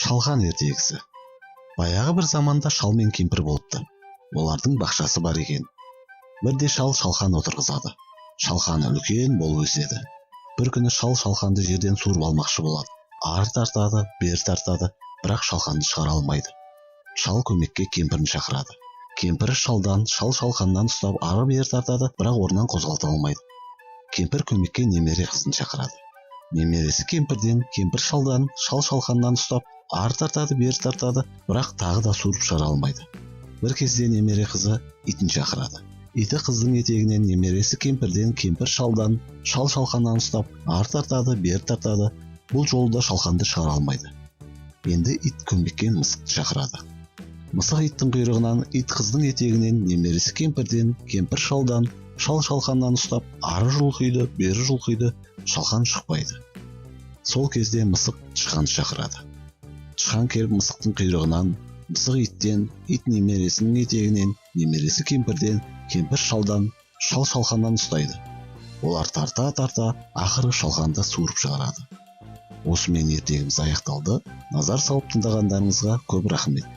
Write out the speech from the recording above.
Шалған ертегісі. Баяғы бір заманда шал мен кемпір болыпты. Олардың бақшасы бар екен. Бірде шал шалқан отырғызады. Шалқаны үлкен болып өседі. Бір күні шал шалқанды жерден суырып алмақшы болады. Ары тартады, бері тартады, бірақ шалқанды шығара алмайды. Шал көмекке кемпірін шақырады. Кемпірі шалдан, шал шалқаннан ұстап ары бері тартады, бірақ орнынан қозғалта алмайды. Кемпір көмекке немере қызын шақырады. Немересі кемпірден, кемпір шалдан, шал шалқаннан ұстап ары тартады, бері тартады, бірақ тағы да суырып шығара алмайды. Бір кезде немере қызы итін шақырады. Иті қыздың етегінен, немересі кемпірден, кемпір шалдан, шал шалқаннан ұстап ары тартады, бері тартады. Бұл жолы да шалқанды шығара алмайды. Енді ит көмекке мысықты шақырады. Мысық иттің құйрығынан, ит қыздың етегінен, немересі кемпірден, кемпір шалдан, шал шалқаннан ұстап ары жұлқиды, бері жұлқиды, шалқан шықпайды. Сол кезде мысық тышқанды шақырады. Тышқан келіп мысықтың құйрығынан, мысық иттен, ит немересінің етегінен, немересі кемпірден, кемпір шалдан, шал шалқаннан ұстайды. Олар тарта-тарта ақыры шалқанды суырып шығарады. Осымен ертегіміз аяқталды. Назар салып тыңдағандарыңызға көп рахмет.